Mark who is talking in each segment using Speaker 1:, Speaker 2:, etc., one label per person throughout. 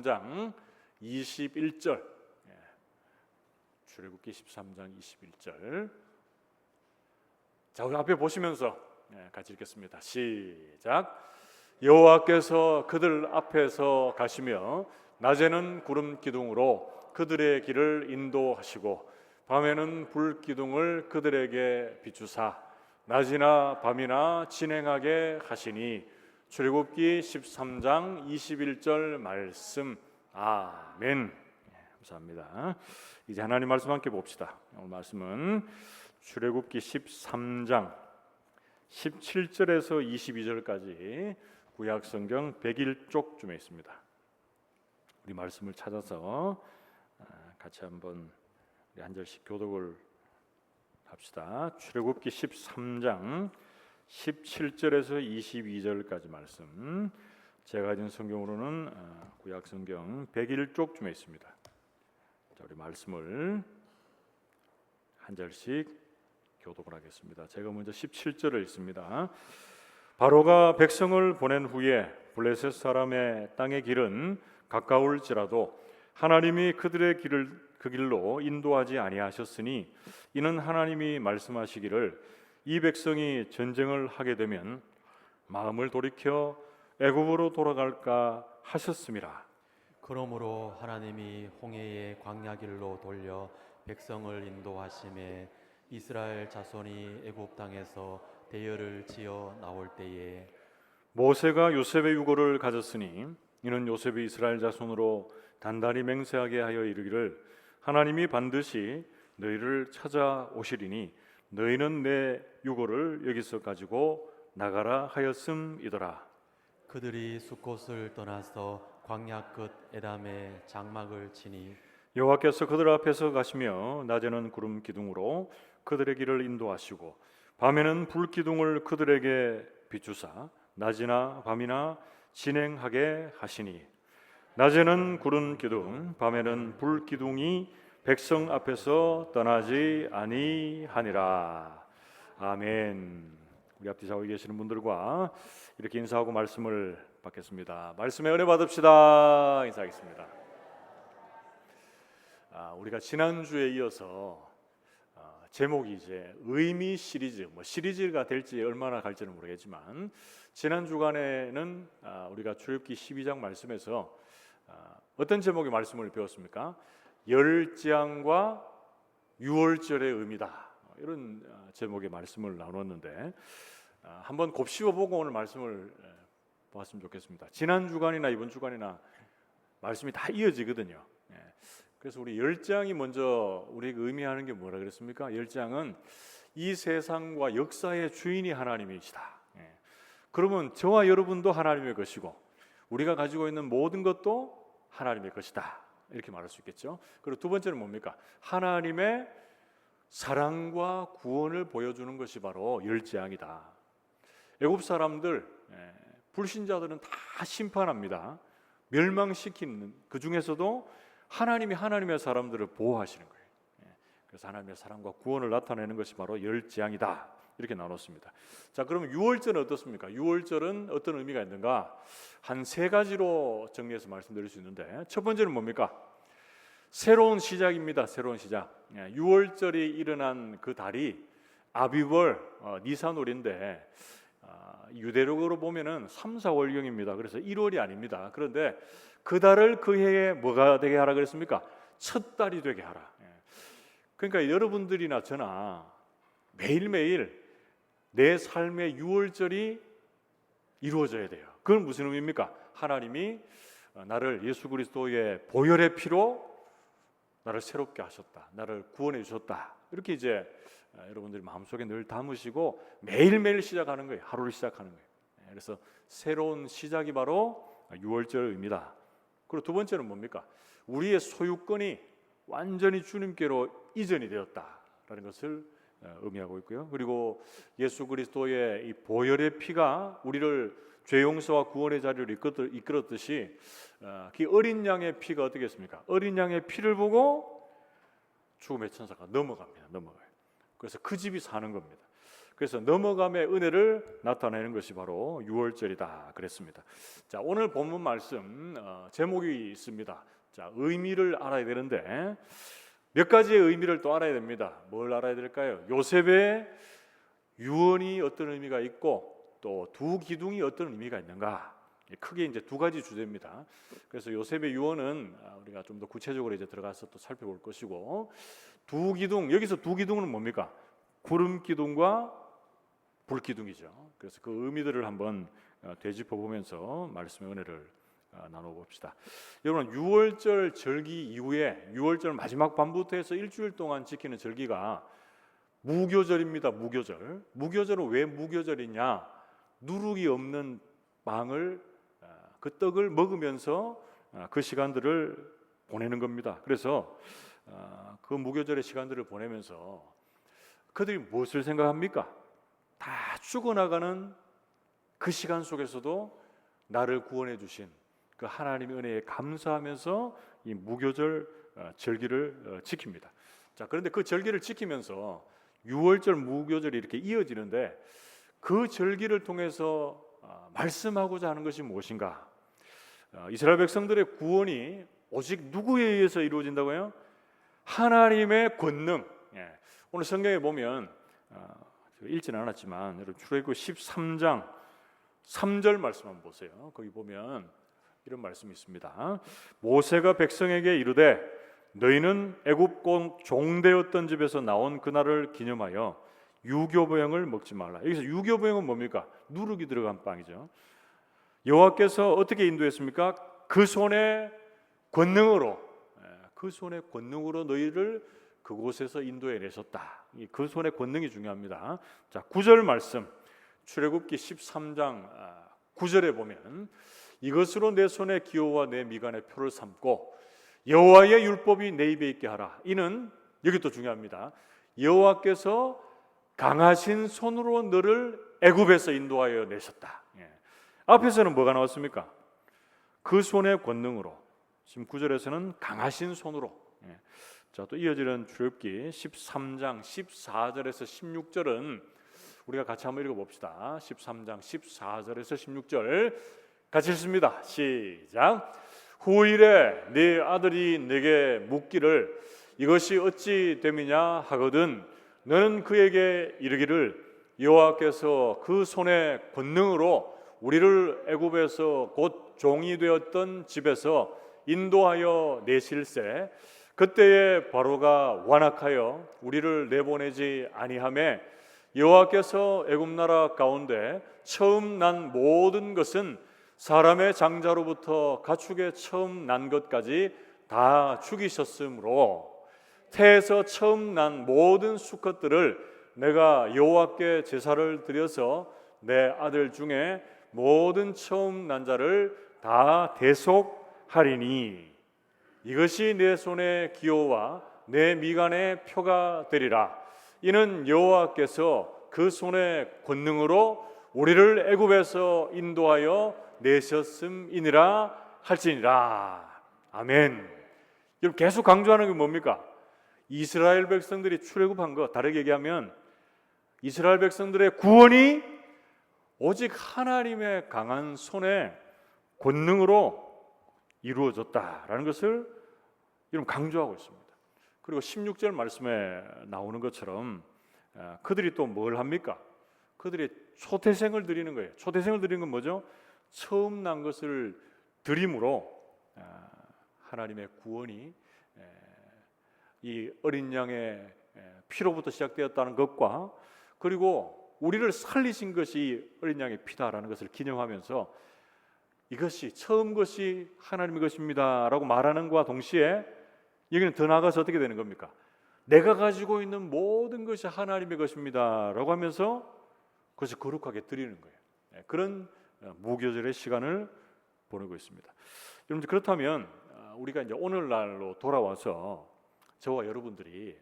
Speaker 1: 13장 21절, 출애굽기 13장 21절. 자, 우리 앞에 보시면서 같이 읽겠습니다. 시작. 여호와께서 그들 앞에서 가시며 낮에는 구름 기둥으로 그들의 길을 인도하시고 밤에는 불 기둥을 그들에게 비추사 낮이나 밤이나 진행하게 하시니. 출애굽기 13장 21절 말씀. 아멘. 감사합니다. 이제 하나님 말씀 함께 봅시다. 오늘 말씀은 출애굽기 13장 17절에서 22절까지 구약 성경 101쪽쯤에 있습니다. 우리 말씀을 찾아서 같이 한번 우리 한 절씩 교독을 합시다. 출애굽기 13장 17절에서 22절까지 말씀. 제가 가진 성경으로는 구약 성경 101쪽쯤에 있습니다. 자, 우리 말씀을 한 절씩 교독을 하겠습니다. 제가 먼저 17절을 읽습니다. 바로가 백성을 보낸 후에 블레셋 사람의 땅의 길은 가까울지라도 하나님이 그들의 길을 그 길로 인도하지 아니하셨으니 이는 하나님이 말씀하시기를 이 백성이 전쟁을 하게 되면 마음을 돌이켜 애굽으로 돌아갈까 하셨음이라.
Speaker 2: 그러므로 하나님이 홍해의 광야길로 돌려 백성을 인도하심에 이스라엘 자손이 애굽 땅에서 대열을 지어 나올 때에
Speaker 1: 모세가 요셉의 유고를 가졌으니 이는 요셉이 이스라엘 자손으로 단단히 맹세하게 하여 이르기를 하나님이 반드시 너희를 찾아오시리니 너희는 내 유고를 여기서 가지고 나가라 하였음이더라.
Speaker 2: 그들이 숫곳을 떠나서 광야 끝 에담에 장막을 치니
Speaker 1: 여호와께서 그들 앞에서 가시며 낮에는 구름 기둥으로 그들의 길을 인도하시고 밤에는 불 기둥을 그들에게 비추사 낮이나 밤이나 진행하게 하시니. 낮에는 구름 기둥 밤에는 불 기둥이 백성 앞에서 떠나지 아니하니라. 아멘. 우리 앞뒤 좌우에 계시는 분들과 이렇게 인사하고 말씀을 받겠습니다. 말씀에 은혜 받읍시다. 인사하겠습니다. 우리가 지난주에 이어서 제목이 이제 의미 시리즈, 시리즈가 될지 얼마나 갈지는 모르겠지만 지난 주간에는 우리가 출애굽기 12장 말씀에서 어떤 제목의 말씀을 배웠습니까? 열재앙과 유월절의 의미다, 이런 제목의 말씀을 나눴는데 한번 곱씹어보고 오늘 말씀을 보았으면 좋겠습니다. 지난 주간이나 이번 주간이나 말씀이 다 이어지거든요. 그래서 우리 열재앙이 먼저 우리가 의미하는 게 뭐라 그랬습니까? 열재앙은 이 세상과 역사의 주인이 하나님이시다. 그러면 저와 여러분도 하나님의 것이고 우리가 가지고 있는 모든 것도 하나님의 것이다, 이렇게 말할 수 있겠죠. 그리고 두 번째는 뭡니까? 하나님의 사랑과 구원을 보여주는 것이 바로 열재앙이다. 애굽 사람들, 불신자들은 다 심판합니다. 멸망시키는, 그 중에서도 하나님이 하나님의 사람들을 보호하시는 거예요. 그래서 하나님의 사랑과 구원을 나타내는 것이 바로 열재앙이다, 이렇게 나눴습니다. 자, 그러면 유월절은 어떻습니까? 유월절은 어떤 의미가 있는가? 한 세 가지로 정리해서 말씀드릴 수 있는데, 첫 번째는 뭡니까? 새로운 시작입니다. 새로운 시작. 유월절이 일어난 그 달이 아비월, 니산월인데 유대력으로 보면은 3, 4월경입니다. 그래서 1월이 아닙니다. 그런데 그 달을 그 해에 뭐가 되게 하라 그랬습니까? 첫 달이 되게 하라. 그러니까 여러분들이나 저나 매일매일 내 삶의 유월절이 이루어져야 돼요. 그건 무슨 의미입니까? 하나님이 나를 예수 그리스도의 보혈의 피로 나를 새롭게 하셨다, 나를 구원해 주셨다, 이렇게 이제 여러분들이 마음속에 늘 담으시고 매일매일 시작하는 거예요. 하루를 시작하는 거예요. 그래서 새로운 시작이 바로 유월절의 의미다. 그리고 두 번째는 뭡니까? 우리의 소유권이 완전히 주님께로 이전이 되었다라는 것을 의미하고 있고요. 그리고 예수 그리스도의 이 보혈의 피가 우리를 죄 용서와 구원의 자리로 이끌었듯이 그 어린 양의 피가 어떻게 했습니까? 어린 양의 피를 보고 죽음의 천사가 넘어가요. 그래서 그 집이 사는 겁니다. 그래서 넘어감의 은혜를 나타내는 것이 바로 유월절이다 그랬습니다. 자, 오늘 본문 말씀 제목이 있습니다. 자, 의미를 알아야 되는데 몇 가지의 의미를 또 알아야 됩니다. 뭘 알아야 될까요? 요셉의 유언이 어떤 의미가 있고 또 두 기둥이 어떤 의미가 있는가? 크게 이제 두 가지 주제입니다. 그래서 요셉의 유언은 우리가 좀 더 구체적으로 이제 들어가서 또 살펴볼 것이고, 두 기둥, 여기서 두 기둥은 뭡니까? 구름 기둥과 불 기둥이죠. 그래서 그 의미들을 한번 되짚어 보면서 말씀의 은혜를 나눠 봅시다. 여러분, 유월절 절기 이후에 유월절 마지막 밤부터 해서 일주일 동안 지키는 절기가 무교절입니다. 무교절. 무교절은 왜 무교절이냐? 누룩이 없는 빵을, 그 떡을 먹으면서 그 시간들을 보내는 겁니다. 그래서 그 무교절의 시간들을 보내면서 그들이 무엇을 생각합니까? 다 죽어나가는 그 시간 속에서도 나를 구원해 주신 그 하나님의 은혜에 감사하면서 이 무교절 절기를 지킵니다. 자, 그런데 그 절기를 지키면서 유월절 무교절이 이렇게 이어지는데 그 절기를 통해서 말씀하고자 하는 것이 무엇인가? 이스라엘 백성들의 구원이 오직 누구에 의해서 이루어진다고요? 하나님의 권능. 오늘 성경에 보면 읽지는 않았지만 여러분 출애굽기 13장 3절 말씀 한번 보세요. 거기 보면 이런 말씀이 있습니다. 모세가 백성에게 이르되 너희는 애굽 종되었던 집에서 나온 그날을 기념하여 유교보양을 먹지 말라. 여기서 유교보양은 뭡니까? 누룩이 들어간 빵이죠. 여호와께서 어떻게 인도했습니까? 그 손의 권능으로, 그 손의 권능으로 너희를 그곳에서 인도해 내셨다. 그 손의 권능이 중요합니다. 자, 9절 말씀 출애굽기 13장 9절에 보면 이것으로 내 손의 기호와 내 미간의 표를 삼고 여호와의 율법이 내 입에 있게 하라. 이는 여기 또 중요합니다. 여호와께서 강하신 손으로 너를 애굽에서 인도하여 내셨다. 앞에서는 뭐가 나왔습니까? 그 손의 권능으로. 지금 9절에서는 강하신 손으로. 자, 또 이어지는 출애굽기 13장 14절에서 16절은 우리가 같이 한번 읽어봅시다. 13장 14절에서 16절 같이 읽습니다. 시작. 후일에 네 아들이 내게 묻기를 이것이 어찌 됨이냐 하거든 너는 그에게 이르기를 여호와께서 그 손의 권능으로 우리를 애굽에서 곧 종이 되었던 집에서 인도하여 내실세 그때에 바로가 완악하여 우리를 내보내지 아니하매 여호와께서 애굽 나라 가운데 처음 난 모든 것은 사람의 장자로부터 가축의 처음 난 것까지 다 죽이셨으므로 태에서 처음 난 모든 수컷들을 내가 여호와께 제사를 드려서 내 아들 중에 모든 처음 난 자를 다 대속하리니 이것이 내 손의 기호와 내 미간의 표가 되리라. 이는 여호와께서 그 손의 권능으로 우리를 애굽에서 인도하여 내셨음이니라 할지니라. 아멘. 여러분 계속 강조하는 게 뭡니까? 이스라엘 백성들이 출애굽한 것, 다르게 얘기하면 이스라엘 백성들의 구원이 오직 하나님의 강한 손의 권능으로 이루어졌다라는 것을 여러분 강조하고 있습니다. 그리고 16절 말씀에 나오는 것처럼 그들이 또 뭘 합니까? 그들이 초태생을 드리는 거예요. 초태생을 드리는 건 뭐죠? 처음 난 것을 드림으로 하나님의 구원이 이 어린 양의 피로부터 시작되었다는 것과 그리고 우리를 살리신 것이 어린 양의 피다라는 것을 기념하면서 이것이 처음 것이 하나님의 것입니다라고 말하는 것과 동시에 여기는 더 나아가서 어떻게 되는 겁니까? 내가 가지고 있는 모든 것이 하나님의 것입니다라고 하면서 그것을 거룩하게 드리는 거예요. 그런 무교절의 시간을 보내고 있습니다. 여러분 그렇다면 우리가 이제 오늘날로 돌아와서 저와 여러분들이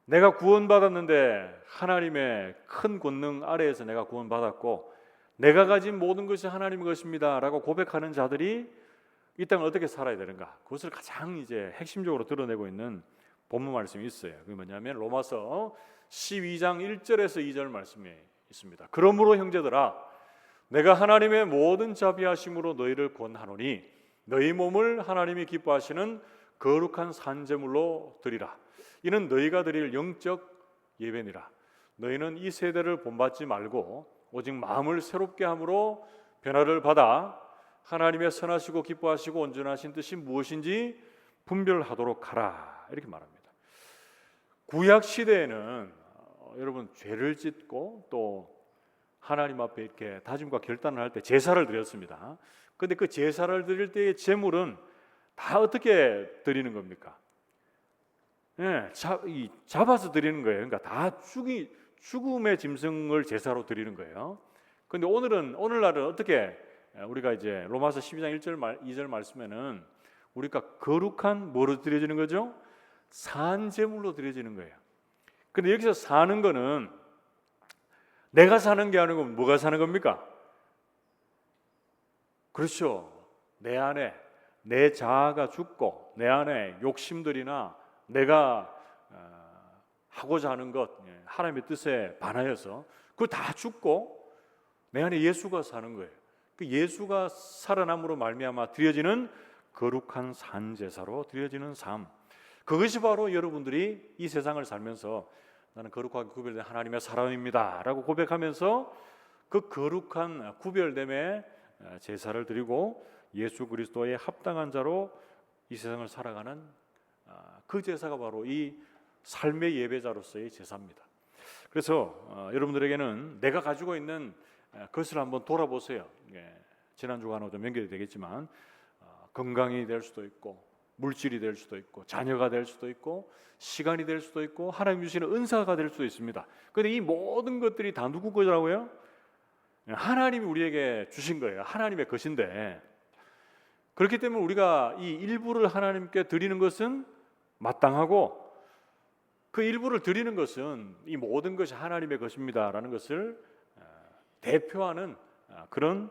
Speaker 1: 내가 구원받았는데 하나님의 큰 권능 아래에서 내가 구원받았고 내가 가진 모든 것이 하나님의 것입니다 라고 고백하는 자들이 이 땅을 어떻게 살아야 되는가, 그것을 가장 이제 핵심적으로 드러내고 있는 본문 말씀이 있어요. 그게 뭐냐면 로마서 12장 1절에서 2절 말씀이 있습니다. 그러므로 형제들아 내가 하나님의 모든 자비하심으로 너희를 권하노니 너희 몸을 하나님이 기뻐하시는 거룩한 산제물로 드리라. 이는 너희가 드릴 영적 예배니라. 너희는 이 세대를 본받지 말고 오직 마음을 새롭게 함으로 변화를 받아 하나님의 선하시고 기뻐하시고 온전하신 뜻이 무엇인지 분별하도록 하라. 이렇게 말합니다. 구약 시대에는 여러분 죄를 짓고 또 하나님 앞에 이렇게 다짐과 결단을 할 때 제사를 드렸습니다. 그런데 그 제사를 드릴 때의 제물은 다 어떻게 드리는 겁니까? 예, 잡아서 드리는 거예요. 그러니까 다 죽음의 짐승을 제사로 드리는 거예요. 그런데 오늘날은 어떻게 우리가 이제 로마서 12장 1절 2절 말씀에는 우리가 거룩한 뭐로 드려지는 거죠? 산 제물로 드려지는 거예요. 근데 여기서 사는 거는 내가 사는 게 아니고 뭐가 사는 겁니까? 그렇죠. 내 안에 내 자아가 죽고 내 안에 욕심들이나 내가 하고자 하는 것 하나님의 뜻에 반하여서 그거 다 죽고 내 안에 예수가 사는 거예요. 그 예수가 살아남으로 말미암아 드려지는 거룩한 산제사로 드려지는 삶, 그것이 바로 여러분들이 이 세상을 살면서 나는 거룩하게 구별된 하나님의 사람입니다 라고 고백하면서 그 거룩한 구별됨의 제사를 드리고 예수 그리스도의 합당한 자로 이 세상을 살아가는 그 제사가 바로 이 삶의 예배자로서의 제사입니다. 그래서 여러분들에게는 내가 가지고 있는 것을 한번 돌아보세요. 지난 주간하고 좀 연결이 되겠지만 건강이 될 수도 있고 물질이 될 수도 있고 자녀가 될 수도 있고 시간이 될 수도 있고 하나님 주시는 은사가 될 수도 있습니다. 그런데 이 모든 것들이 다 누구 거라고요? 하나님이 우리에게 주신 거예요. 하나님의 것인데 그렇기 때문에 우리가 이 일부를 하나님께 드리는 것은 마땅하고 그 일부를 드리는 것은 이 모든 것이 하나님의 것입니다라는 것을 대표하는 그런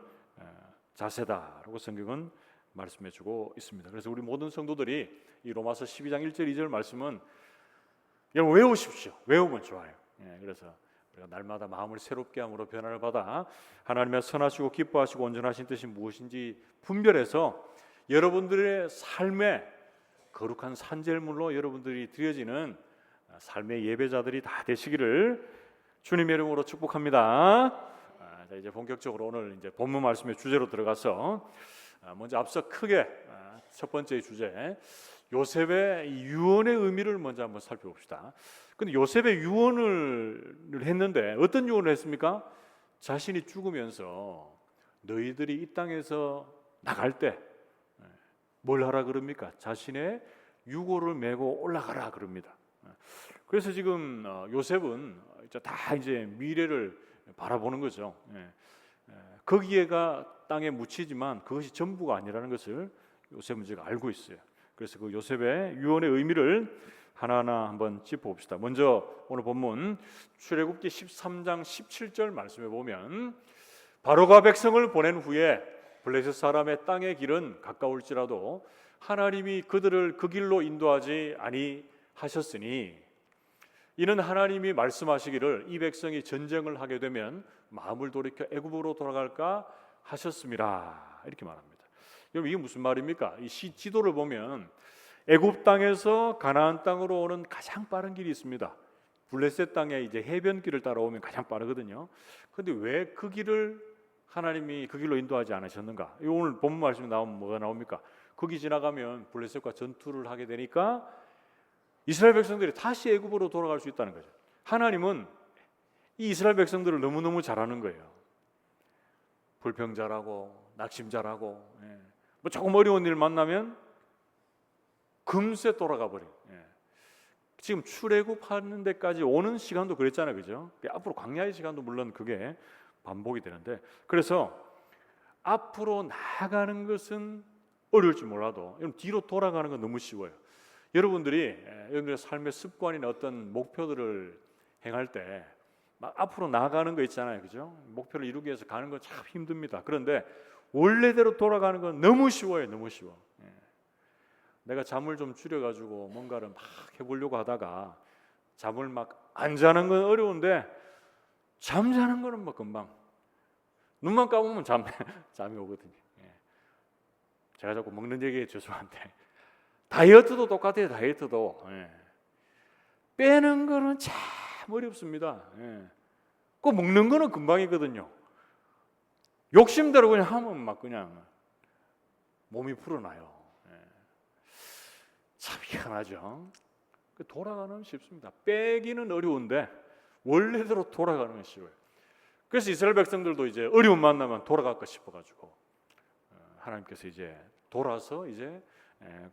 Speaker 1: 자세다라고 성경은 말씀해주고 있습니다. 그래서 우리 모든 성도들이 이 로마서 12장 1절 2절 말씀은 여러분 외우십시오. 외우면 좋아요. 그래서 우리가 날마다 마음을 새롭게 함으로 변화를 받아 하나님의 선하시고 기뻐하시고 온전하신 뜻이 무엇인지 분별해서 여러분들의 삶에 거룩한 산제물로 여러분들이 드려지는 삶의 예배자들이 다 되시기를 주님의 이름으로 축복합니다. 자, 이제 본격적으로 오늘 이제 본문 말씀의 주제로 들어가서 먼저 앞서 크게 첫 번째 주제 요셉의 유언의 의미를 먼저 한번 살펴봅시다. 근데 요셉의 유언을 했는데 어떤 유언을 했습니까? 자신이 죽으면서 너희들이 이 땅에서 나갈 때 뭘 하라 그럽니까? 자신의 유고를 메고 올라가라 그럽니다. 그래서 지금 요셉은 다 이제 미래를 바라보는 거죠. 거기에가 땅에 묻히지만 그것이 전부가 아니라는 것을 요셉은 지금 알고 있어요. 그래서 그 요셉의 유언의 의미를 하나하나 한번 짚어봅시다. 먼저 오늘 본문 출애굽기 13장 17절 말씀에 보면 바로가 백성을 보낸 후에 블레셋 사람의 땅의 길은 가까울지라도 하나님이 그들을 그 길로 인도하지 아니하셨으니 이는 하나님이 말씀하시기를 이 백성이 전쟁을 하게 되면 마음을 돌이켜 애굽으로 돌아갈까 하셨습니다. 이렇게 말합니다. 여러분 이게 무슨 말입니까? 이 지도를 보면 애굽 땅에서 가나안 땅으로 오는 가장 빠른 길이 있습니다. 블레셋 땅에 이제 해변길을 따라오면 가장 빠르거든요. 그런데 왜 그 길을 하나님이 그 길로 인도하지 않으셨는가? 오늘 본문 말씀에 나오면 뭐가 나옵니까? 거기 지나가면 블레셋과 전투를 하게 되니까 이스라엘 백성들이 다시 애굽으로 돌아갈 수 있다는 거죠. 하나님은 이 이스라엘 백성들을 너무너무 잘하는 거예요. 불평자라고 낙심자라고 뭐 조금 어려운 일 만나면 금세 돌아가 버려. 지금 출애굽하는 데까지 오는 시간도 그랬잖아요, 그죠? 앞으로 광야의 시간도 물론 그게 반복이 되는데 그래서 앞으로 나아가는 것은 어려울지 몰라도 뒤로 돌아가는 건 너무 쉬워요. 여러분들의 삶의 습관이나 어떤 목표들을 행할 때 막 앞으로 나아가는 거 있잖아요, 그죠? 목표를 이루기 위해서 가는 건 참 힘듭니다. 그런데 원래대로 돌아가는 건 너무 쉬워요, 너무 쉬워. 내가 잠을 좀 줄여가지고 뭔가를 막 해보려고 하다가 잠을 막 안 자는 건 어려운데 잠자는 거는 뭐 금방 눈만 감으면 잠이 오거든요. 예. 제가 자꾸 먹는 얘기에 죄송한데 다이어트도 똑같아요. 다이어트도 빼는 거는 참 어렵습니다. 그 먹는 거는 금방이거든요. 욕심대로 그냥 하면 막 그냥 몸이 불어나요. 참 희한하죠. 돌아가는 건 쉽습니다. 빼기는 어려운데 원래대로 돌아가는 건 쉬워요. 그래서 이스라엘 백성들도 이제 어려움 만나면 돌아갈까 싶어가지고 하나님께서 이제 돌아서 이제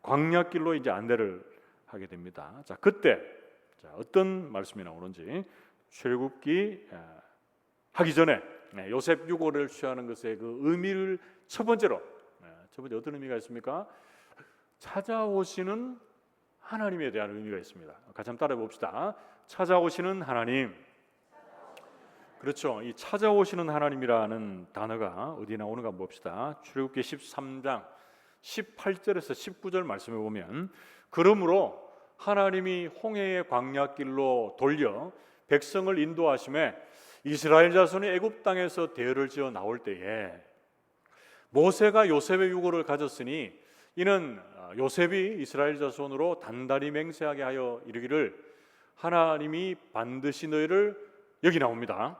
Speaker 1: 광야길로 이제 안내를 하게 됩니다. 자, 그때 어떤 말씀이 나오는지 출애굽기 하기 전에 요셉 유고를 취하는 것의 그 의미를 첫 번째 어떤 의미가 있습니까? 찾아오시는 하나님에 대한 의미가 있습니다. 같이 한번 따라해 봅시다. 찾아오시는 하나님. 그렇죠. 이 찾아오시는 하나님이라는 단어가 어디 나오는가 봅시다. 출애굽기 13장 18절에서 19절 말씀해 보면 그러므로 하나님이 홍해의 광야길로 돌려 백성을 인도하심에 이스라엘 자손이 애굽 땅에서 대열을 지어 나올 때에 모세가 요셉의 유고를 가졌으니 이는 요셉이 이스라엘 자손으로 단단히 맹세하게 하여 이르기를 하나님이 반드시 너희를 여기 나옵니다.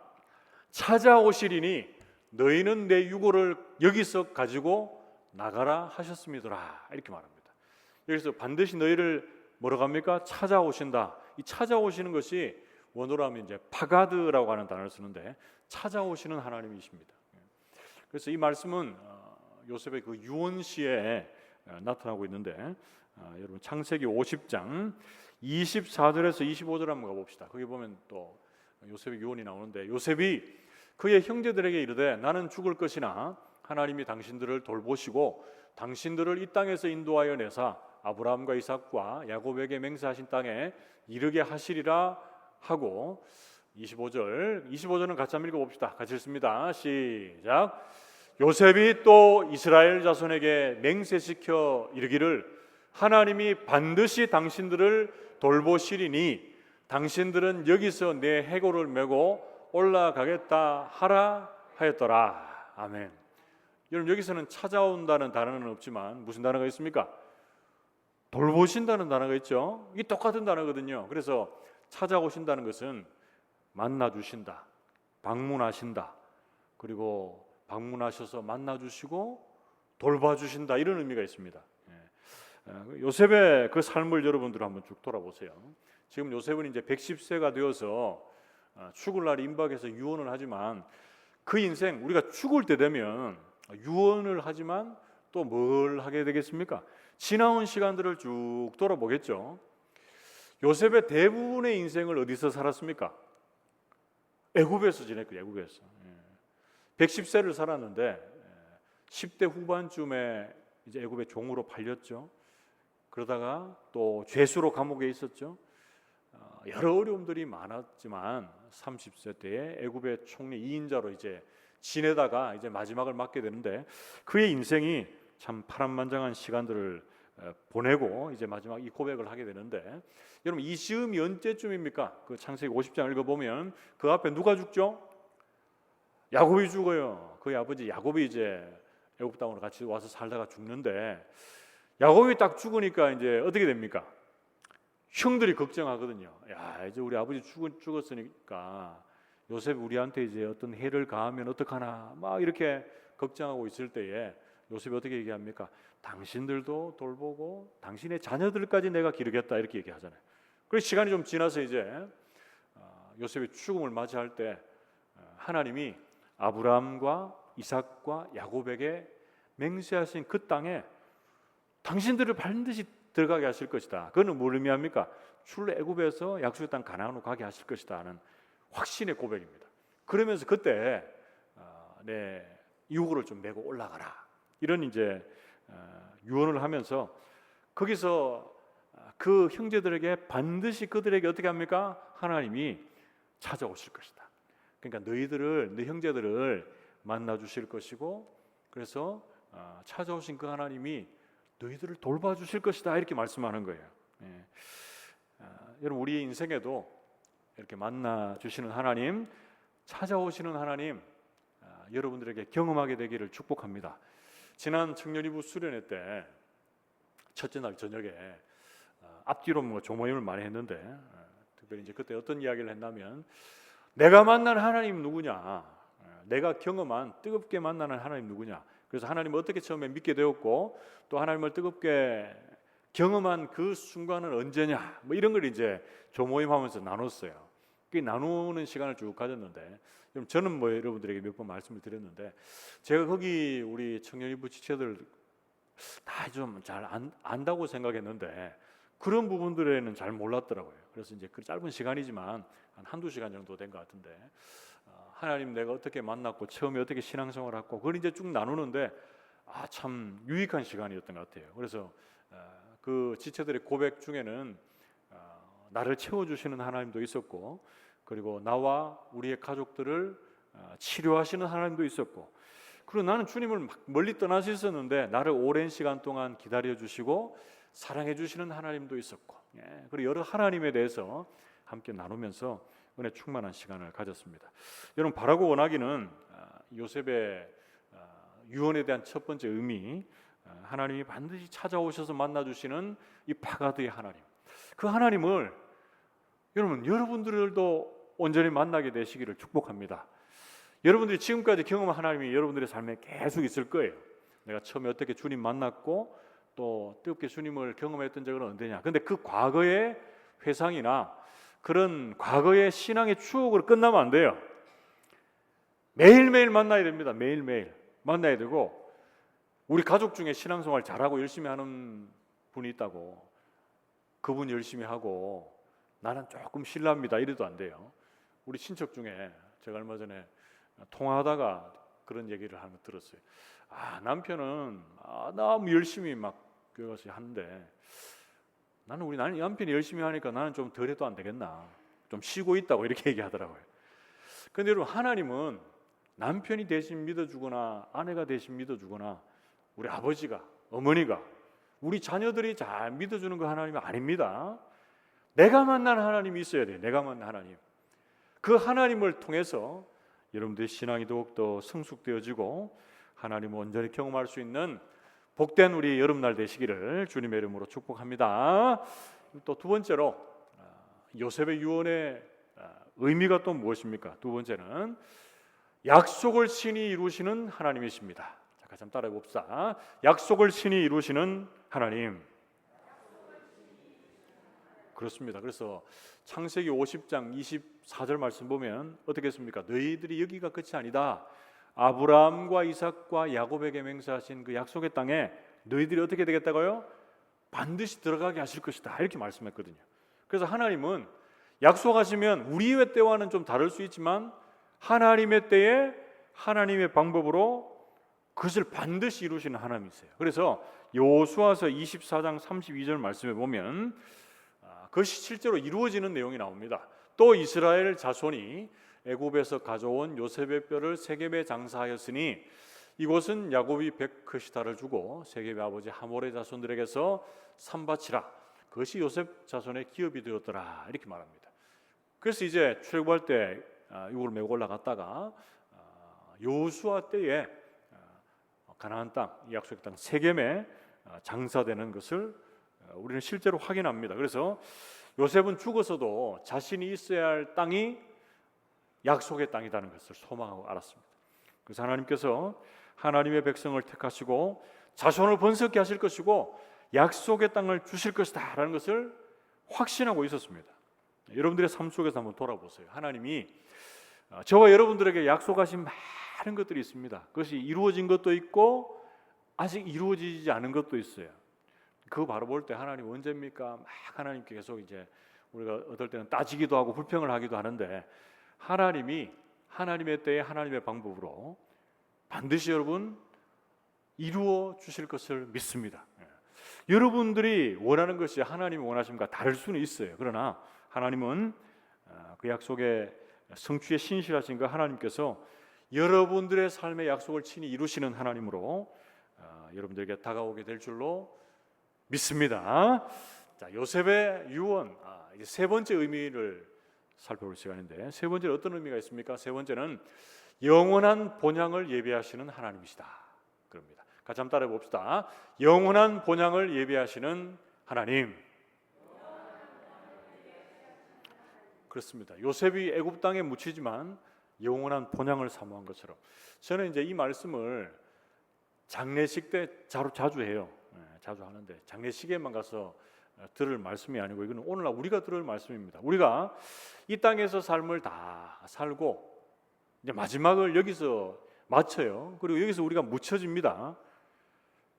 Speaker 1: 찾아오시리니 너희는 내 유고를 여기서 가지고 나가라 하셨음이더라 이렇게 말합니다. 여기서 반드시 너희를 뭐라고 합니까? 찾아오신다. 이 찾아오시는 것이 원어로 하면 이제 파가드라고 하는 단어를 쓰는데 찾아오시는 하나님이십니다. 그래서 이 말씀은 요셉의 그 유언시에 나타나고 있는데 여러분 창세기 50장 24절에서 25절 한번 가봅시다. 거기 보면 또 요셉의 유언이 나오는데 요셉이 그의 형제들에게 이르되 나는 죽을 것이나 하나님이 당신들을 돌보시고 당신들을 이 땅에서 인도하여 내사 아브라함과 이삭과 야곱에게 맹세하신 땅에 이르게 하시리라 하고 25절은 같이 한번 읽어봅시다. 같이 읽습니다. 시작. 요셉이 또 이스라엘 자손에게 맹세시켜 이르기를 하나님이 반드시 당신들을 돌보시리니 당신들은 여기서 내 해골을 메고 올라가겠다 하라 하였더라. 아멘. 여러분 여기서는 찾아온다는 단어는 없지만 무슨 단어가 있습니까? 돌보신다는 단어가 있죠. 이게 똑같은 단어거든요. 그래서 찾아오신다는 것은 만나주신다, 방문하신다, 그리고 방문하셔서 만나주시고 돌봐주신다 이런 의미가 있습니다. 요셉의 그 삶을 여러분들 한번 쭉 돌아보세요. 지금 요셉은 이제 110세가 되어서 죽을 날이 임박해서 유언을 하지만 그 인생 우리가 죽을 때 되면 유언을 하지만 또 뭘 하게 되겠습니까? 지나온 시간들을 쭉 돌아보겠죠. 요셉의 대부분의 인생을 어디서 살았습니까? 애굽에서 지냈고 애굽에서 110세를 살았는데 10대 후반쯤에 이제 애굽의 종으로 팔렸죠. 그러다가 또 죄수로 감옥에 있었죠. 여러 어려움들이 많았지만 30세 때에 애굽의 총리 2인자로 이제 지내다가 이제 마지막을 맞게 되는데 그의 인생이 참 파란만장한 시간들을 보내고 이제 마지막 이 고백을 하게 되는데 여러분 이 시험이 언제쯤입니까? 그 창세기 50장 읽어보면 그 앞에 누가 죽죠? 야곱이 죽어요. 그의 아버지 야곱이 이제 애굽 땅으로 같이 와서 살다가 죽는데 야곱이 딱 죽으니까 이제 어떻게 됩니까? 형들이 걱정하거든요. 야 이제 우리 아버지 죽었으니까 요셉 우리한테 이제 어떤 해를 가하면 어떡하나 막 이렇게 걱정하고 있을 때에 요셉이 어떻게 얘기합니까? 당신들도 돌보고 당신의 자녀들까지 내가 기르겠다 이렇게 얘기하잖아요. 그래서 시간이 좀 지나서 이제 요셉이 죽음을 맞이할 때 하나님이 아브라함과 이삭과 야곱에게 맹세하신 그 땅에 당신들을 반드시 들어가게 하실 것이다. 그거는 뭘 의미합니까? 출애굽에서 약속의 땅 가나안으로 가게 하실 것이다 하는 확신의 고백입니다. 그러면서 그때 내 유고를 좀 메고 올라가라 이런 이제 유언을 하면서 거기서 그 형제들에게 반드시 그들에게 어떻게 합니까? 하나님이 찾아오실 것이다. 그러니까 너희 형제들을 만나 주실 것이고 그래서 찾아오신 그 하나님이 너희들을 돌봐주실 것이다 이렇게 말씀하는 거예요. 예. 여러분 우리 인생에도 이렇게 만나 주시는 하나님, 찾아오시는 하나님, 여러분들에게 경험하게 되기를 축복합니다. 지난 청년이부 수련회 때 첫째 날 저녁에 앞뒤로 뭐 조모임을 많이 했는데 특별히 이제 그때 어떤 이야기를 했냐면 내가 만난 하나님 누구냐, 내가 경험한 뜨겁게 만나는 하나님 누구냐. 그래서 하나님을 어떻게 처음에 믿게 되었고 또 하나님을 뜨겁게 경험한 그 순간은 언제냐, 뭐 이런 걸 이제 조모임하면서 나눴어요. 그 나누는 시간을 쭉 가졌는데 저는 뭐 여러분들에게 몇 번 말씀을 드렸는데 제가 거기 우리 청년이부 지체들 다 좀 잘 안다고 생각했는데 그런 부분들에는 잘 몰랐더라고요. 그래서 이제 그 짧은 시간이지만 한 한두 시간 정도 된 것 같은데 하나님 내가 어떻게 만났고 처음에 어떻게 신앙생활을 했고 그걸 이제 쭉 나누는데 참 유익한 시간이었던 것 같아요. 그래서 그 지체들의 고백 중에는 나를 채워주시는 하나님도 있었고 그리고 나와 우리의 가족들을 치료하시는 하나님도 있었고 그리고 나는 주님을 막 멀리 떠나서 있었는데 나를 오랜 시간 동안 기다려주시고 사랑해주시는 하나님도 있었고 그리고 여러 하나님에 대해서 함께 나누면서 은혜 충만한 시간을 가졌습니다. 여러분 바라고 원하기는 요셉의 유언에 대한 첫 번째 의미, 하나님이 반드시 찾아오셔서 만나주시는 이 파가드의 하나님, 그 하나님을 여러분들도 온전히 만나게 되시기를 축복합니다. 여러분들이 지금까지 경험한 하나님이 여러분들의 삶에 계속 있을 거예요. 내가 처음에 어떻게 주님 만났고 또 뜨겁게 주님을 경험했던 적은 언제냐. 근데 그 과거의 회상이나 그런 과거의 신앙의 추억으로 끝나면 안 돼요. 매일매일 만나야 됩니다. 매일매일 만나야 되고 우리 가족 중에 신앙생활 잘하고 열심히 하는 분이 있다고 그분 열심히 하고 나는 조금 실례합니다 이래도 안 돼요. 우리 친척 중에 제가 얼마 전에 통화하다가 그런 얘기를 하는 거 들었어요. 남편은 너무 열심히 막 교회 가서 하는데 나는 남편이 열심히 하니까 나는 좀 덜해도 안 되겠나, 좀 쉬고 있다고 이렇게 얘기하더라고요. 그런데 여러분 하나님은 남편이 대신 믿어주거나 아내가 대신 믿어주거나 우리 아버지가 어머니가 우리 자녀들이 잘 믿어주는 거 하나님이 아닙니다. 내가 만난 하나님이 있어야 돼요. 내가 만난 하나님. 그 하나님을 통해서 여러분들의 신앙이 더욱더 성숙되어지고 하나님을 온전히 경험할 수 있는 복된 우리 여름날 되시기를 주님의 이름으로 축복합니다. 또 두 번째로 요셉의 유언의 의미가 또 무엇입니까? 두 번째는 약속을 친히 이루시는 하나님이십니다. 자, 같이 한번 따라해 봅시다. 약속을 친히 이루시는 하나님. 그렇습니다. 그래서 창세기 50장 24절 말씀 보면 어떻게 했습니까? 너희들이 여기가 끝이 아니다. 아브라함과 이삭과 야곱에게 맹세하신 그 약속의 땅에 너희들이 어떻게 되겠다고요? 반드시 들어가게 하실 것이다 이렇게 말씀했거든요. 그래서 하나님은 약속하시면 우리의 때와는 좀 다를 수 있지만 하나님의 때에 하나님의 방법으로 그것을 반드시 이루시는 하나님이세요. 그래서 여호수아서 24장 32절 말씀에 보면 그것이 실제로 이루어지는 내용이 나옵니다. 또 이스라엘 자손이 애굽에서 가져온 요셉의 뼈를 세겜에 장사하였으니 이곳은 야곱이 백크시다를 주고 세겜의 아버지 하몰의 자손들에게서 산바치라. 그것이 요셉 자손의 기업이 되었더라 이렇게 말합니다. 그래서 이제 출애굽할 때 이걸 메고 올라갔다가 여호수아 때에 가나안 땅, 약속의 땅 세겜에 장사되는 것을 우리는 실제로 확인합니다. 그래서 요셉은 죽어서도 자신이 있어야 할 땅이 약속의 땅이라는 것을 소망하고 알았습니다. 그래서 하나님께서 하나님의 백성을 택하시고 자손을 번성케 하실 것이고 약속의 땅을 주실 것이다 라는 것을 확신하고 있었습니다. 여러분들의 삶 속에서 한번 돌아보세요. 하나님이 저와 여러분들에게 약속하신 많은 것들이 있습니다. 그것이 이루어진 것도 있고 아직 이루어지지 않은 것도 있어요. 그거 바로 볼 때 하나님 언제입니까? 막 하나님께 계속 이제 우리가 어떨 때는 따지기도 하고 불평을 하기도 하는데 하나님이 하나님의 때에 하나님의 방법으로 반드시 여러분 이루어 주실 것을 믿습니다. 여러분들이 원하는 것이 하나님이 원하심과 다를 수는 있어요. 그러나 하나님은 그 약속의 성취에 신실하신 그 하나님께서 여러분들의 삶의 약속을 친히 이루시는 하나님으로 여러분들에게 다가오게 될 줄로 믿습니다. 자, 요셉의 유언, 이제 세 번째 의미를 살펴볼 시간인데, 세 번째는 어떤 의미가 있습니까? 세 번째는 영원한 본향을 예비하시는 하나님이시다 그럽니다. 같이 한번 따라해 봅시다. 영원한 본향을 예비하시는 하나님. 그렇습니다. 요셉이 애굽 땅에 묻히지만 영원한 본향을 사모한 것처럼, 저는 이제 이 말씀을 장례식 때 자주 해요. 자주 하는데, 장례식에만 가서 들을 말씀이 아니고 이거는 오늘날 우리가 들을 말씀입니다. 우리가 이 땅에서 삶을 다 살고 이제 마지막을 여기서 마쳐요. 그리고 여기서 우리가 묻혀집니다.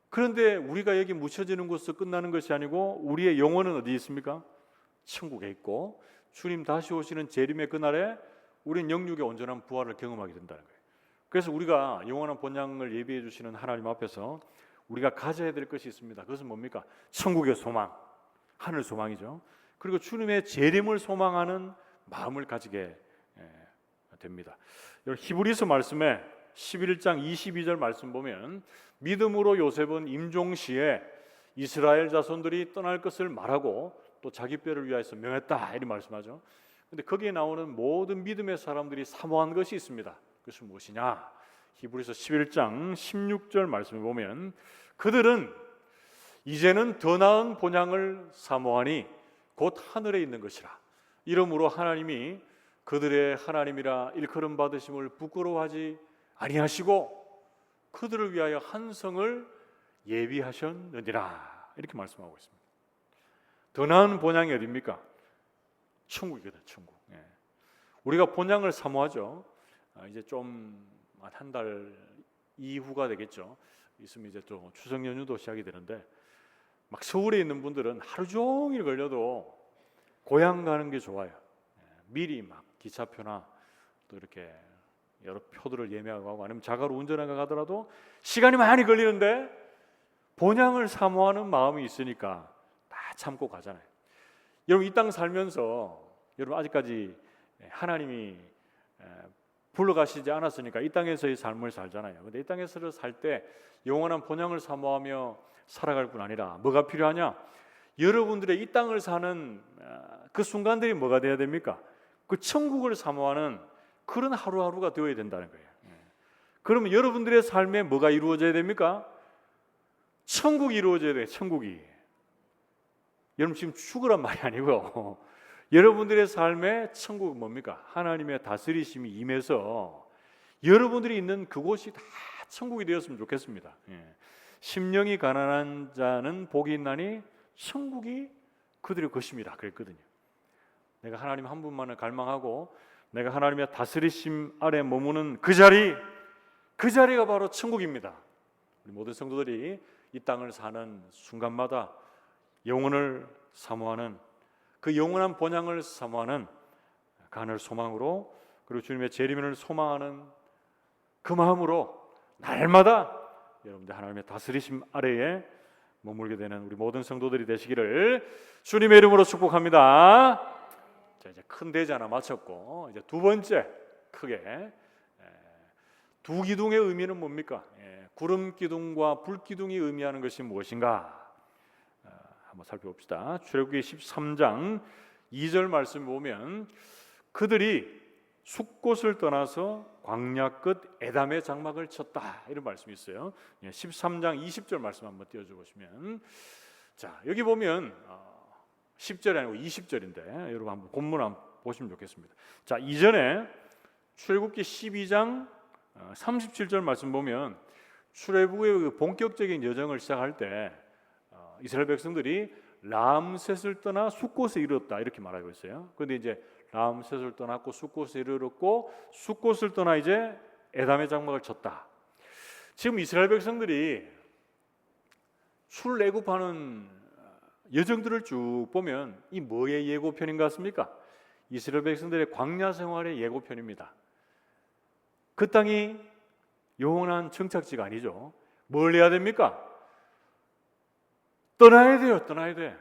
Speaker 1: 그런데 우리가 여기 묻혀지는 곳에서 끝나는 것이 아니고 우리의 영혼은 어디 있습니까? 천국에 있고, 주님 다시 오시는 재림의 그날에 우리는 영육의 온전한 부활을 경험하게 된다는 거예요. 그래서 우리가 영원한 본향을 예비해 주시는 하나님 앞에서 우리가 가져야 될 것이 있습니다. 그것은 뭡니까? 천국의 소망, 하늘 소망이죠. 그리고 주님의 재림을 소망하는 마음을 가지게 됩니다. 히브리서 말씀에 11장 22절 말씀 보면, 믿음으로 요셉은 임종시에 이스라엘 자손들이 떠날 것을 말하고 또 자기 뼈를 위하여서 명했다 이렇게 말씀하죠. 근데 거기에 나오는 모든 믿음의 사람들이 사모한 것이 있습니다. 그것은 무엇이냐? 히브리서 11장 16절 말씀에 보면, 그들은 이제는 더 나은 본향을 사모하니 곧 하늘에 있는 것이라. 이러므로 하나님이 그들의 하나님이라 일컬음 받으심을 부끄러워하지 아니하시고 그들을 위하여 한 성을 예비하셨느니라. 이렇게 말씀하고 있습니다. 더 나은 본향이 어디입니까? 천국이거든, 천국. 우리가 본향을 사모하죠. 이제 좀 한 달 이후가 되겠죠. 있으면 이제 또 추석 연휴도 시작이 되는데, 막 서울에 있는 분들은 하루 종일 걸려도 고향 가는 게 좋아요. 미리 막 기차표나 또 이렇게 여러 표들을 예매하고 하고, 아니면 자가로 운전하고 가더라도 시간이 많이 걸리는데 본향을 사모하는 마음이 있으니까 다 참고 가잖아요. 여러분, 이 땅 살면서 여러분 아직까지 하나님이 불러가시지 않았으니까 이 땅에서의 삶을 살잖아요. 근데 이 땅에서 살 때 영원한 본향을 사모하며 살아갈 뿐 아니라 뭐가 필요하냐? 여러분들의 이 땅을 사는 그 순간들이 뭐가 돼야 됩니까? 그 천국을 사모하는 그런 하루하루가 되어야 된다는 거예요. 그러면 여러분들의 삶에 뭐가 이루어져야 됩니까? 천국이 이루어져야 돼요. 천국이. 여러분 지금 죽으란 말이 아니고 여러분들의 삶에 천국은 뭡니까? 하나님의 다스리심이 임해서 여러분들이 있는 그곳이 다 천국이 되었으면 좋겠습니다. 심령이 가난한 자는 복이 있나니 천국이 그들의 것입니다. 그랬거든요. 내가 하나님 한 분만을 갈망하고 내가 하나님의 다스리심 아래 머무는 그 자리가 바로 천국입니다. 우리 모든 성도들이 이 땅을 사는 순간마다 영혼을 사모하는, 그 영원한 본향을 사모하는 간을 소망으로, 그리고 주님의 재림을 소망하는 그 마음으로 날마다 여러분들 하나님의 다스리심 아래에 머물게 되는 우리 모든 성도들이 되시기를 주님의 이름으로 축복합니다. 자, 이제 큰 대지 하나 마쳤고, 이제 두 번째 크게 두 기둥의 의미는 뭡니까? 구름 기둥과 불 기둥이 의미하는 것이 무엇인가? 한번 살펴봅시다. 출애굽기 13장 2절 말씀 보면, 그들이 숫곳을 떠나서 광야 끝 에담의 장막을 쳤다 이런 말씀이 있어요. 13장 20절 말씀 한번 띄워줘 보시면, 자 여기 보면 10절이 아니고 20절인데 여러분 한번 본문 한번 보시면 좋겠습니다. 자, 이전에 출애굽기 12장 37절 말씀 보면 출애굽의 그 본격적인 여정을 시작할 때 이스라엘 백성들이 람셋을 떠나 숫곳에 이르렀다 이렇게 말하고 있어요. 그런데 이제 람셋을 떠났고 숫곳에 이르렀고 숫곳을 떠나 이제 에담의 장막을 쳤다. 지금 이스라엘 백성들이 출애굽하는 여정들을 쭉 보면 이 뭐의 예고편인 것 같습니까? 이스라엘 백성들의 광야 생활의 예고편입니다. 그 땅이 영원한 정착지가 아니죠. 뭘 해야 됩니까? 떠나야 돼요. 떠나야 돼.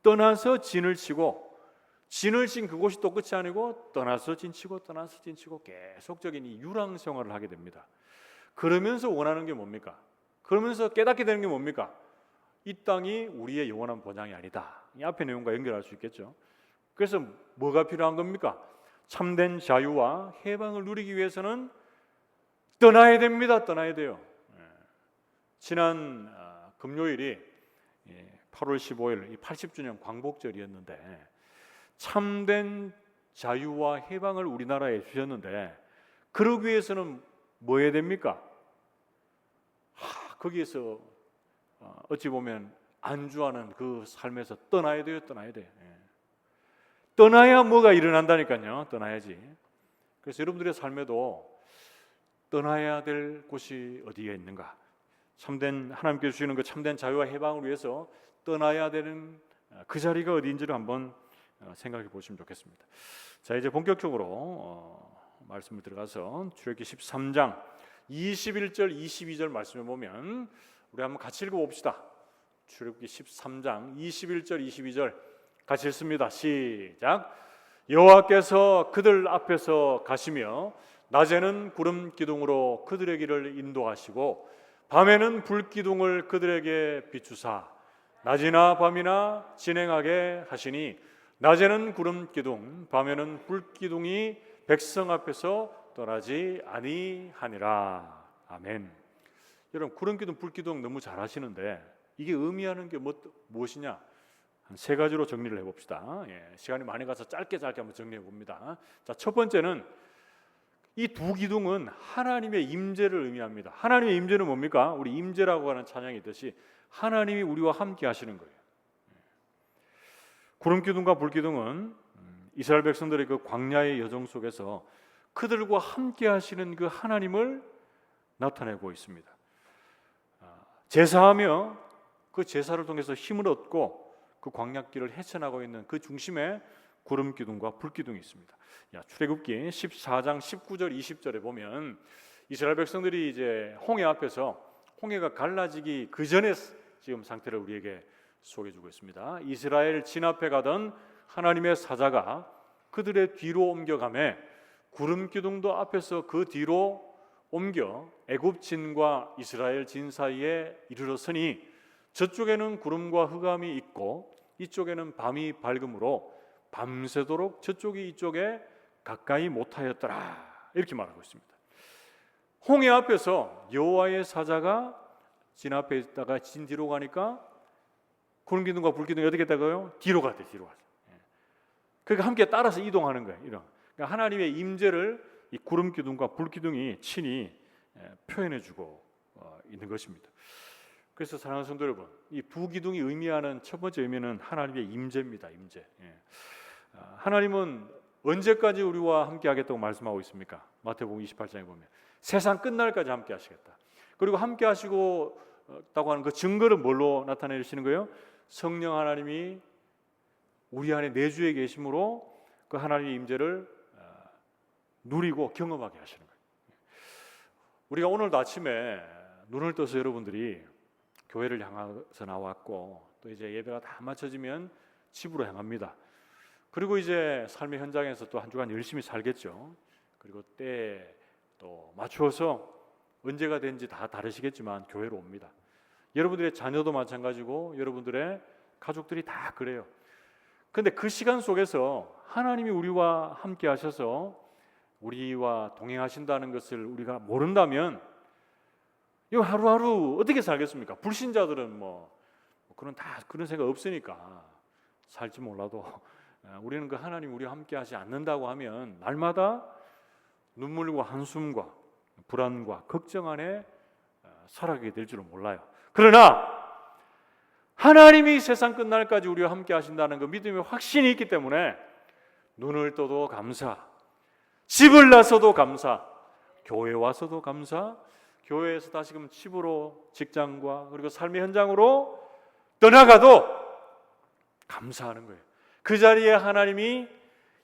Speaker 1: 떠나서 진을 치고, 진을 친 그곳이 또 끝이 아니고 떠나서 진치고 떠나서 진치고 계속적인 이 유랑 생활을 하게 됩니다. 그러면서 원하는 게 뭡니까? 그러면서 깨닫게 되는 게 뭡니까? 이 땅이 우리의 영원한 보장이 아니다. 이 앞의 내용과 연결할 수 있겠죠. 그래서 뭐가 필요한 겁니까? 참된 자유와 해방을 누리기 위해서는 떠나야 됩니다. 떠나야 돼요. 지난 금요일이 8월 15일 80주년 광복절이었는데 참된 자유와 해방을 우리나라에 주셨는데 그러기 위해서는 뭐 해야 됩니까? 거기에서 어찌 보면 안주하는 그 삶에서 떠나야 돼요. 떠나야 돼. 떠나야 뭐가 일어난다니까요. 떠나야지. 그래서 여러분들의 삶에도 떠나야 될 곳이 어디에 있는가? 참된 하나님께 주시는 그 참된 자유와 해방을 위해서 떠나야 되는 그 자리가 어디인지를 한번 생각해 보시면 좋겠습니다. 자, 이제 본격적으로 말씀을 들어가서 출애굽기 13장 21절 22절 말씀을 보면 우리 한번 같이 읽어봅시다. 출애굽기 13장 21절 22절 같이 읽습니다. 시작. 여호와께서 그들 앞에서 가시며 낮에는 구름 기둥으로 그들의 길을 인도하시고 밤에는 불 기둥을 그들에게 비추사 낮이나 밤이나 진행하게 하시니 낮에는 구름 기둥 밤에는 불 기둥이 백성 앞에서 떠나지 아니하니라. 아멘. 여러분 구름 기둥 불 기둥 너무 잘 하시는데 이게 의미하는 게 무엇이냐? 한 세 가지로 정리를 해봅시다. 시간이 많이 가서 짧게 한번 정리해 봅니다. 자, 첫 번째는 이 두 기둥은 하나님의 임재를 의미합니다. 하나님의 임재는 뭡니까? 우리 임재라고 하는 찬양이 있듯이 하나님이 우리와 함께 하시는 거예요. 구름 기둥과 불 기둥은 이스라엘 백성들의 그 광야의 여정 속에서 그들과 함께 하시는 그 하나님을 나타내고 있습니다. 제사하며 그 제사를 통해서 힘을 얻고 그 광야길을 헤쳐나가고 있는 그 중심에 구름 기둥과 불 기둥이 있습니다. 출애굽기 14장 19절 20절에 보면 이스라엘 백성들이 이제 홍해 앞에서 홍해가 갈라지기 그 전에 지금 상태를 우리에게 소개해주고 있습니다. 이스라엘 진앞에 가던 하나님의 사자가 그들의 뒤로 옮겨가매 구름 기둥도 앞에서 그 뒤로 옮겨 애굽 진과 이스라엘 진 사이에 이르렀으니 저쪽에는 구름과 흑암이 있고 이쪽에는 밤이 밝음으로 밤새도록 저쪽이 이쪽에 가까이 못하였더라. 이렇게 말하고 있습니다. 홍해 앞에서 여호와의 사자가 진 앞에 있다가 진 뒤로 가니까 구름 기둥과 불 기둥이 어떻게 되고요? 뒤로 가대. 그러니까 함께 따라서 이동하는 거예요. 그러니까 하나님의 임재를 이 구름 기둥과 불 기둥이 친히 표현해주고 있는 것입니다. 그래서 사랑하는 성도 여러분, 이 두 기둥이 의미하는 첫 번째 의미는 하나님의 임재입니다. 임재. 하나님은 언제까지 우리와 함께 하겠다고 말씀하고 있습니까? 마태복음 28장에 보면 세상 끝날까지 함께 하시겠다. 그리고 함께 하시고 있다고 하는 그 증거를 뭘로 나타내시는 거예요? 성령 하나님이 우리 안에 내주에 계심으로 그 하나님의 임재를 누리고 경험하게 하시는 거예요. 우리가 오늘도 아침에 눈을 떠서 여러분들이 교회를 향해서 나왔고 또 이제 예배가 다 마쳐지면 집으로 향합니다. 그리고 이제 삶의 현장에서 또 한 주간 열심히 살겠죠. 그리고 때 또 맞추어서 언제가 된지 다 다르시겠지만 교회로 옵니다. 여러분들의 자녀도 마찬가지고 여러분들의 가족들이 다 그래요. 근데 그 시간 속에서 하나님이 우리와 함께 하셔서 우리와 동행하신다는 것을 우리가 모른다면 이거 하루하루 어떻게 살겠습니까? 불신자들은 그런 생각 없으니까 살지 몰라도 우리는 그 하나님 우리와 함께 하지 않는다고 하면 날마다 눈물과 한숨과 불안과 걱정 안에 살아가게 될 줄은 몰라요. 그러나 하나님이 세상 끝날까지 우리와 함께 하신다는 그 믿음의 확신이 있기 때문에 눈을 떠도 감사, 집을 나서도 감사, 교회 와서도 감사, 교회에서 다시금 집으로 직장과 그리고 삶의 현장으로 떠나가도 감사하는 거예요. 그 자리에 하나님이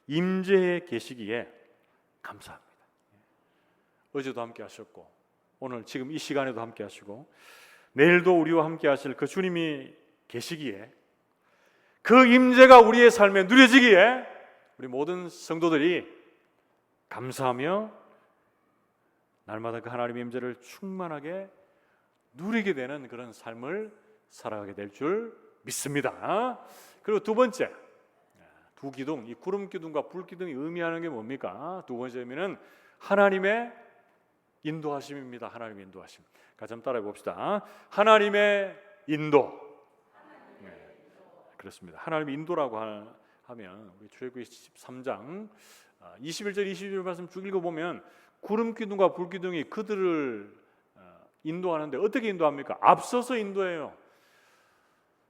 Speaker 1: 임재해 계시기에 감사합니다. 어제도 함께 하셨고 오늘 지금 이 시간에도 함께 하시고 내일도 우리와 함께 하실 그 주님이 계시기에 그 임재가 우리의 삶에 누려지기에 우리 모든 성도들이 감사하며 날마다 그 하나님의 임재를 충만하게 누리게 되는 그런 삶을 살아가게 될 줄 믿습니다. 그리고 두 번째, 두 기둥, 이 구름 기둥과 불 기둥이 의미하는 게 뭡니까? 두 번째 의미는 하나님의 인도하심입니다. 하나님의 인도하심. 같이 한번 따라해 봅시다. 하나님의 인도. 네, 그렇습니다. 하나님의 인도라고 하면 우리 출애굽기 13장 21절 22절 말씀 쭉 읽어보면 구름 기둥과 불 기둥이 그들을 인도하는데 어떻게 인도합니까? 앞서서 인도해요.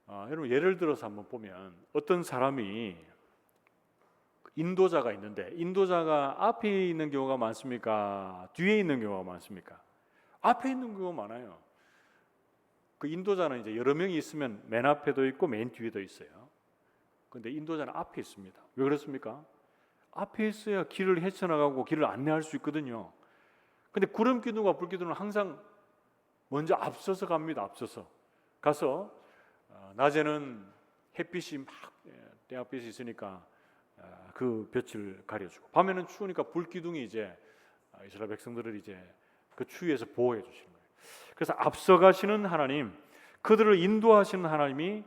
Speaker 1: 여러분 예를 들어서 한번 보면 어떤 사람이 인도자가 있는데 인도자가 앞에 있는 경우가 많습니까? 뒤에 있는 경우가 많습니까? 앞에 있는 경우가 많아요. 그 인도자는 이제 여러 명이 있으면 맨 앞에도 있고 맨 뒤에도 있어요. 그런데 인도자는 앞에 있습니다. 왜 그렇습니까? 앞에 있어야 길을 헤쳐나가고 길을 안내할 수 있거든요. 근데 구름 기둥과 불 기둥은 항상 먼저 앞서서 갑니다. 앞서서 가서 낮에는 햇빛이 막 땡볕이 있으니까 그 볕을 가려주고 밤에는 추우니까 불 기둥이 이제 이스라엘 백성들을 이제 그 추위에서 보호해 주시는 거예요. 그래서 앞서가시는 하나님, 그들을 인도하시는 하나님이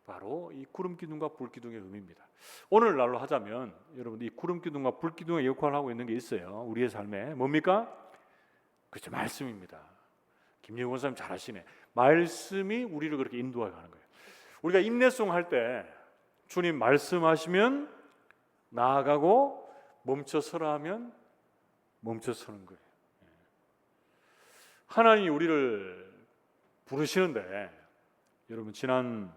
Speaker 1: 바로 이 구름 기둥과 불 기둥의 의미입니다. 오늘날로 하자면 여러분 이 구름 기둥과 불 기둥의 역할을 하고 있는 게 있어요. 우리의 삶에 뭡니까? 그렇죠, 말씀입니다. 김영원 원사님 잘 아시네. 말씀이 우리를 그렇게 인도해 가는 거예요. 우리가 인내송 할 때 주님 말씀하시면 나아가고 멈춰서라 하면 멈춰서는 거예요. 하나님이 우리를 부르시는데 여러분 지난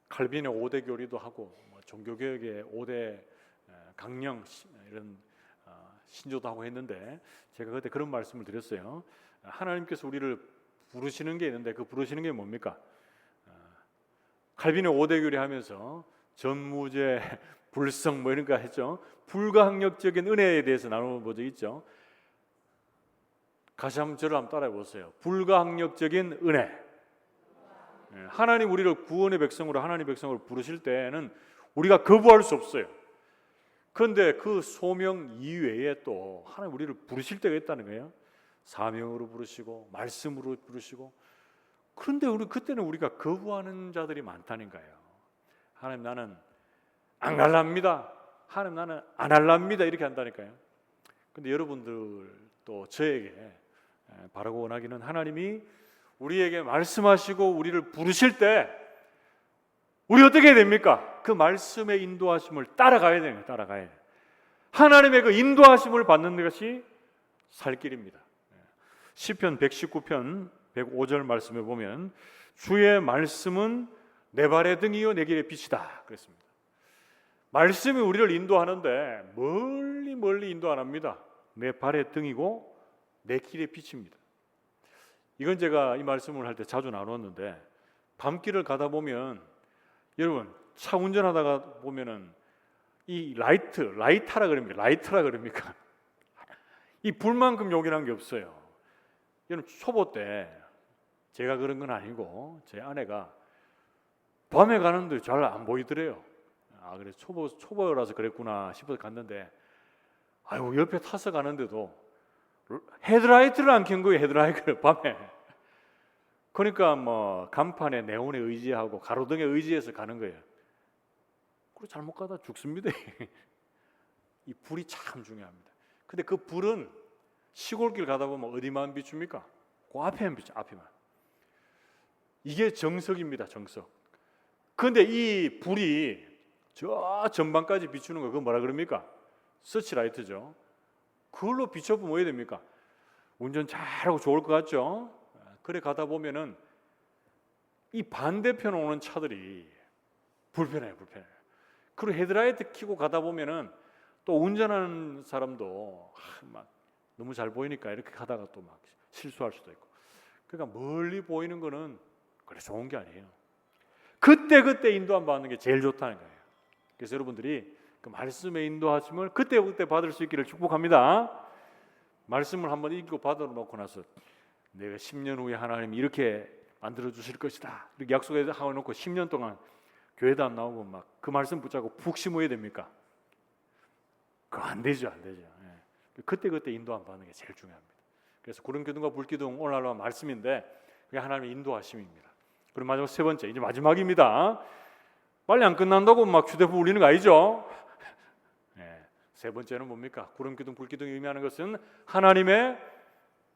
Speaker 1: 칼빈의 5대 교리도 하고 종교개혁의 5대 강령 이런 신조도 하고 했는데 제가 그때 그런 말씀을 드렸어요. 하나님께서 우리를 부르시는 게 있는데 그 부르시는 게 뭡니까? 칼빈의 5대 교리 하면서 전무제, 불성 뭐 이런 거 했죠. 불가항력적인 은혜에 대해서 나누는 본 적 있죠. 다시 한번 저를 한번 따라해 보세요. 불가항력적인 은혜. 하나님 우리를 구원의 백성으로 하나님의 백성으로 부르실 때는 우리가 거부할 수 없어요. 그런데 그 소명 이외에 또 하나님 우리를 부르실 때가 있다는 거예요. 사명으로 부르시고 말씀으로 부르시고. 그런데 그때는 우리가 거부하는 자들이 많다는 거예요. 하나님 나는 안 갈랍니다. 하나님 나는 안 할랍니다. 이렇게 한다니까요. 근데 여러분들 또 저에게 바라고 원하기는 하나님이 우리에게 말씀하시고 우리를 부르실 때 우리 어떻게 해야 됩니까? 그 말씀의 인도하심을 따라가야 돼요. 따라가야 돼요. 하나님의 그 인도하심을 받는 것이 살 길입니다. 시편 119편 105절 말씀에 보면 주의 말씀은 내 발의 등이요 내 길의 빛이다 그랬습니다. 말씀이 우리를 인도하는데 멀리 인도 안 합니다. 내 발의 등이고 내 길의 빛입니다. 이건 제가 이 말씀을 할 때 자주 나눴는데 밤길을 가다 보면 여러분 차 운전하다가 보면은 이 라이터라 그럽니까? 이 불만큼 요긴한 게 없어요. 여러분 초보 때 제가 그런 건 아니고 제 아내가 밤에 가는데 잘 안 보이더래요. 그래 초보라서 그랬구나 싶어서 갔는데 아이고 옆에 타서 가는데도 헤드라이트를 안 켠 거예요. 헤드라이트를 밤에. 그러니까 뭐 간판에 네온에 의지하고 가로등에 의지해서 가는 거예요. 그리고 잘못 가다 죽습니다. 이 불이 참 중요합니다. 근데 그 불은 시골길 가다 보면 어디만 비춥니까? 그 앞에만 비춰, 앞에만. 이게 정석입니다. 정석. 그런데 이 불이 저 전방까지 비추는 거 그거 뭐라 그럽니까? 서치라이트죠. 그걸로 비춰보면 뭐 해야 됩니까? 운전 잘하고 좋을 것 같죠? 그래 가다 보면은 이 반대편 오는 차들이 불편해요. 그리고 헤드라이트 켜고 가다 보면은 또 운전하는 사람도 막 너무 잘 보이니까 이렇게 가다가 또 막 실수할 수도 있고. 그러니까 멀리 보이는 거는 그래 좋은 게 아니에요. 그때 인도함 받는 게 제일 좋다는 거예요. 그래서 여러분들이 그 말씀의 인도하심을 그때 받을 수 있기를 축복합니다. 말씀을 한번 읽고 받아 놓고 나서 내가 10년 후에 하나님이 이렇게 만들어 주실 것이다 이렇게 약속해 하고 놓고 10년 동안 교회도 안 나오고 막 그 말씀 붙잡고 푹 심어야 됩니까? 그거 안 되죠. 그때 인도함 받는 게 제일 중요합니다. 그래서 구름 기둥과 불 기둥 오늘날 말씀인데 그게 하나님의 인도하심입니다. 그리고 마지막 세 번째, 이제 마지막입니다. 빨리 안 끝난다고 막 휴대폰 울리는 거 아니죠? 네, 세 번째는 뭡니까? 구름 기둥, 불 기둥이 의미하는 것은 하나님의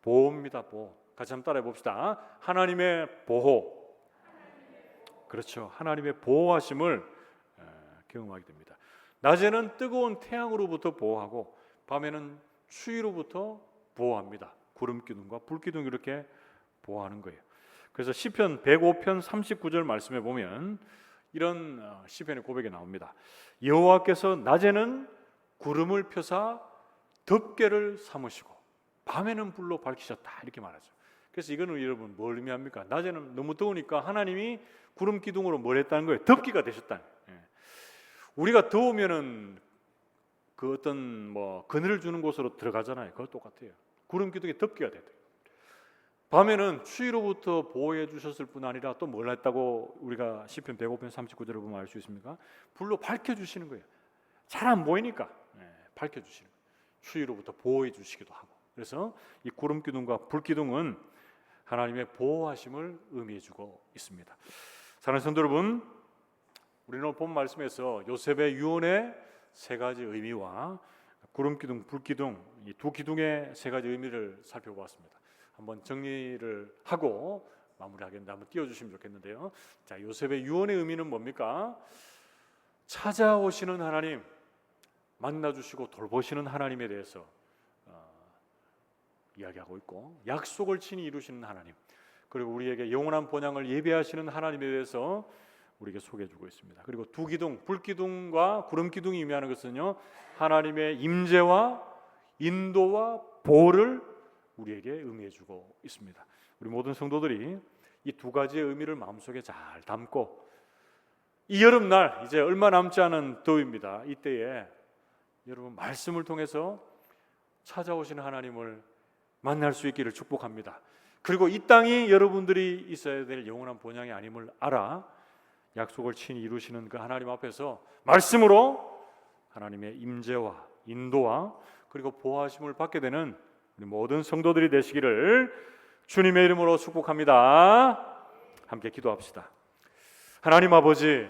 Speaker 1: 보호입니다. 보호. 같이 한번 따라해 봅시다. 하나님의 보호. 그렇죠. 하나님의 보호하심을 경험하게 됩니다. 낮에는 뜨거운 태양으로부터 보호하고 밤에는 추위로부터 보호합니다. 구름 기둥과 불 기둥 이렇게 보호하는 거예요. 그래서 시편 105편 39절 말씀에 보면 이런 시편의 고백이 나옵니다. 여호와께서 낮에는 구름을 펴사 덮개를 삼으시고 밤에는 불로 밝히셨다 이렇게 말하죠. 그래서 이거는 여러분 뭘 의미합니까? 낮에는 너무 더우니까 하나님이 구름 기둥으로 뭘 했다는 거예요? 덮개가 되셨다는 거예요. 우리가 더우면은 그 어떤 뭐 그늘을 주는 곳으로 들어가잖아요. 그거 똑같아요. 구름 기둥에 덮개가 되대. 밤에는 추위로부터 보호해 주셨을 뿐 아니라 또 뭘 했다고 우리가 시편 105편 39절을 보면 알 수 있습니까? 불로 밝혀 주시는 거예요. 잘 안 보이니까 밝혀 주시는 거예요. 추위로부터 보호해 주시기도 하고. 그래서 이 구름 기둥과 불 기둥은 하나님의 보호하심을 의미해 주고 있습니다. 사랑하는 성도 여러분, 우리는 오늘 본 말씀에서 요셉의 유언의 세 가지 의미와 구름 기둥, 불 기둥 이 두 기둥의 세 가지 의미를 살펴보았습니다. 한번 정리를 하고 마무리하겠는데 한번 띄워주시면 좋겠는데요. 자, 요셉의 유언의 의미는 뭡니까? 찾아오시는 하나님, 만나주시고 돌보시는 하나님에 대해서 이야기하고 있고, 약속을 친히 이루시는 하나님, 그리고 우리에게 영원한 본향을 예배하시는 하나님에 대해서 우리에게 소개해주고 있습니다. 그리고 두 기둥, 불 기둥과 구름 기둥이 의미하는 것은요, 하나님의 임재와 인도와 보호를 우리에게 의미해주고 있습니다. 우리 모든 성도들이 이 두 가지의 의미를 마음속에 잘 담고 이 여름날 이제 얼마 남지 않은 더위입니다. 이때에 여러분 말씀을 통해서 찾아오시는 하나님을 만날 수 있기를 축복합니다. 그리고 이 땅이 여러분들이 있어야 될 영원한 본향이 아님을 알아 약속을 친히 이루시는 그 하나님 앞에서 말씀으로 하나님의 임재와 인도와 그리고 보호하심을 받게 되는 우리 모든 성도들이 되시기를 주님의 이름으로 축복합니다. 함께 기도합시다. 하나님 아버지,